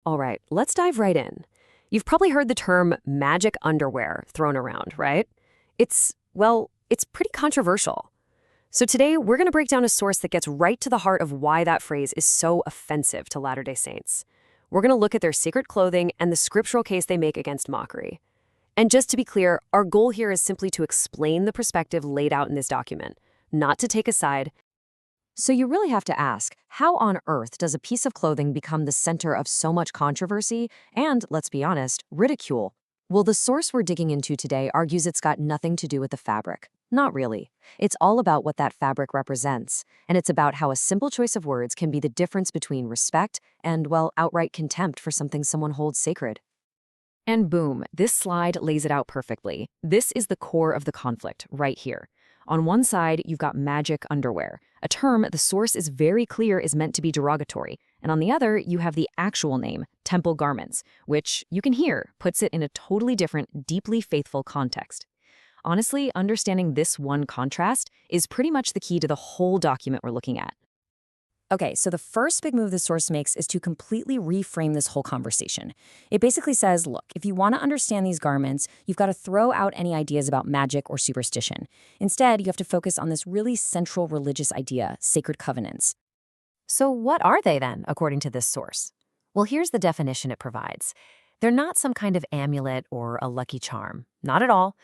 All right, let's dive right in. You've probably heard the term magic underwear thrown around, right? It's pretty controversial. So today, we're going to break down a source that gets right to the heart of why that phrase is so offensive to Latter-day Saints. We're going to look at their sacred clothing and the scriptural case they make against mockery. And just to be clear, our goal here is simply to explain the perspective laid out in this document, not to take a side. So you really have to ask, how on earth does a piece of clothing become the center of so much controversy and, let's be honest, ridicule? Well, the source we're digging into today argues it's got nothing to do with the fabric. Not really. It's all about what that fabric represents, and it's about how a simple choice of words can be the difference between respect and, well, outright contempt for something someone holds sacred. And boom, this slide lays it out perfectly. This is the core of the conflict, right here. On one side, you've got magic underwear, a term the source is very clear is meant to be derogatory. And on the other, you have the actual name, temple garments, which, you can hear, puts it in a totally different, deeply faithful context. Honestly, understanding this one contrast is pretty much the key to the whole document we're looking at. Okay, so the first big move the source makes is to completely reframe this whole conversation. It basically says, look, if you want to understand these garments, you've got to throw out any ideas about magic or superstition. Instead, you have to focus on this really central religious idea, sacred covenants. So what are they then, according to this source? Well, here's the definition it provides. They're not some kind of amulet or a lucky charm. Not at all.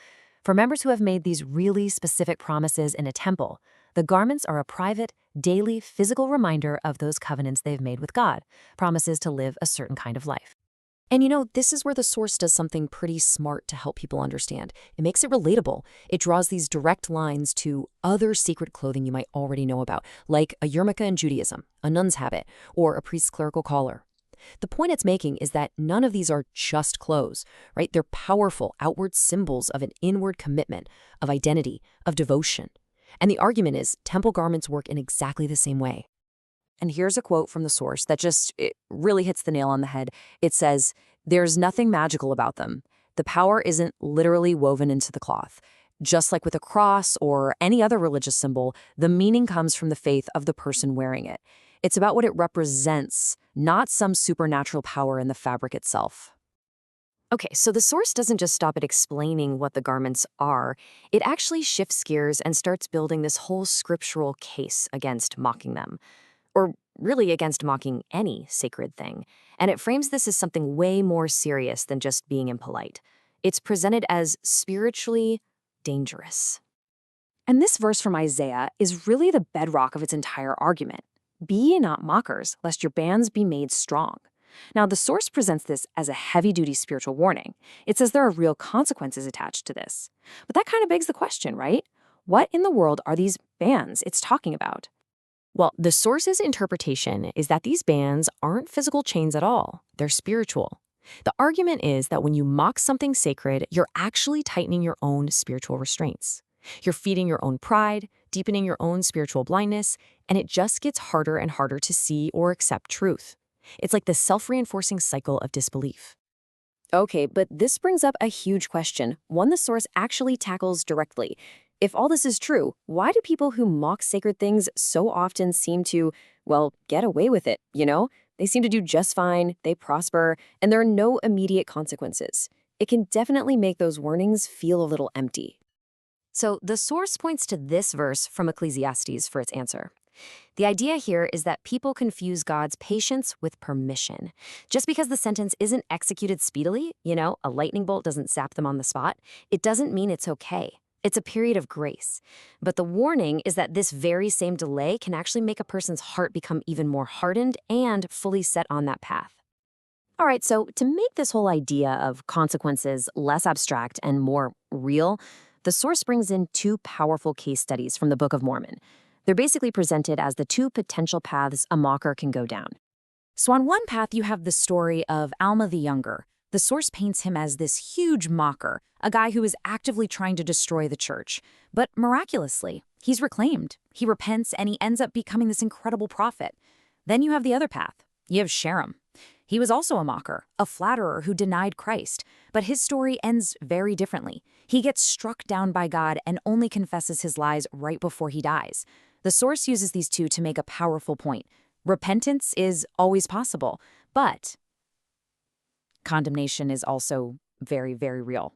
For members who have made these really specific promises in a temple, the garments are a private, daily, physical reminder of those covenants they've made with God, promises to live a certain kind of life. And this is where the source does something pretty smart to help people understand. It makes it relatable. It draws these direct lines to other sacred clothing you might already know about, like a yarmulke in Judaism, a nun's habit, or a priest's clerical collar. The point it's making is that none of these are just clothes, right? They're powerful outward symbols of an inward commitment, of identity, of devotion. And the argument is temple garments work in exactly the same way. And here's a quote from the source that it really hits the nail on the head. It says, "There's nothing magical about them. The power isn't literally woven into the cloth. Just like with a cross or any other religious symbol, the meaning comes from the faith of the person wearing it. It's about what it represents, not some supernatural power in the fabric itself." Okay, so the source doesn't just stop at explaining what the garments are. It actually shifts gears and starts building this whole scriptural case against mocking them, or really against mocking any sacred thing. And it frames this as something way more serious than just being impolite. It's presented as spiritually dangerous. And this verse from Isaiah is really the bedrock of its entire argument. "Be ye not mockers, lest your bands be made strong." Now, the source presents this as a heavy-duty spiritual warning. It says there are real consequences attached to this. But that kind of begs the question, right? What in the world are these bands it's talking about? Well, the source's interpretation is that these bands aren't physical chains at all. They're spiritual. The argument is that when you mock something sacred, you're actually tightening your own spiritual restraints. You're feeding your own pride, deepening your own spiritual blindness, and it just gets harder and harder to see or accept truth. It's like the self-reinforcing cycle of disbelief. Okay, but this brings up a huge question, one the source actually tackles directly. If all this is true, why do people who mock sacred things so often seem to, get away with it, They seem to do just fine, they prosper, and there are no immediate consequences. It can definitely make those warnings feel a little empty. So the source points to this verse from Ecclesiastes for its answer. The idea here is that people confuse God's patience with permission. Just because the sentence isn't executed speedily, a lightning bolt doesn't zap them on the spot, it doesn't mean it's okay. It's a period of grace. But the warning is that this very same delay can actually make a person's heart become even more hardened and fully set on that path. All right, so to make this whole idea of consequences less abstract and more real, the source brings in two powerful case studies from the Book of Mormon. They're basically presented as the two potential paths a mocker can go down. So on one path, you have the story of Alma the Younger. The source paints him as this huge mocker, a guy who is actively trying to destroy the church. But miraculously, he's reclaimed. He repents, and he ends up becoming this incredible prophet. Then you have the other path. You have Sherem. He was also a mocker, a flatterer who denied Christ. But his story ends very differently. He gets struck down by God and only confesses his lies right before he dies. The source uses these two to make a powerful point. Repentance is always possible, but condemnation is also very, very real.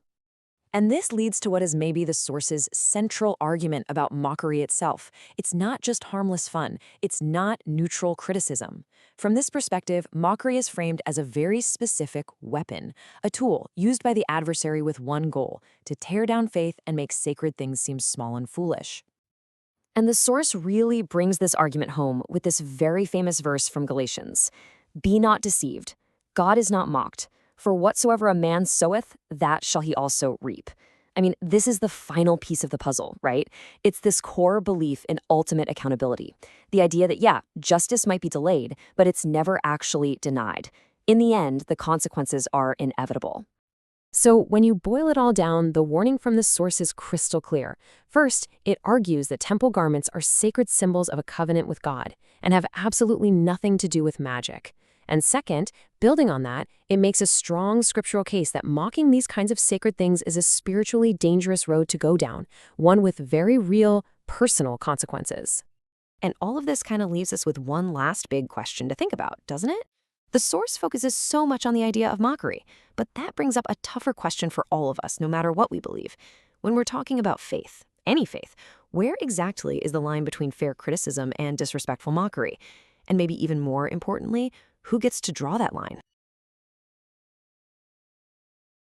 And this leads to what is maybe the source's central argument about mockery itself. It's not just harmless fun. It's not neutral criticism. From this perspective, mockery is framed as a very specific weapon, a tool used by the adversary with one goal: to tear down faith and make sacred things seem small and foolish. And the source really brings this argument home with this very famous verse from Galatians. Be not deceived. God is not mocked. For whatsoever a man soweth, that shall he also reap. I mean, this is the final piece of the puzzle, right? It's this core belief in ultimate accountability. The idea that, yeah, justice might be delayed, but it's never actually denied. In the end, the consequences are inevitable. So when you boil it all down, the warning from this source is crystal clear. First, it argues that temple garments are sacred symbols of a covenant with God and have absolutely nothing to do with magic. And second, building on that, it makes a strong scriptural case that mocking these kinds of sacred things is a spiritually dangerous road to go down, one with very real, personal consequences. And all of this kind of leaves us with one last big question to think about, doesn't it? The source focuses so much on the idea of mockery, but that brings up a tougher question for all of us, no matter what we believe. When we're talking about faith, any faith, where exactly is the line between fair criticism and disrespectful mockery? And maybe even more importantly, who gets to draw that line?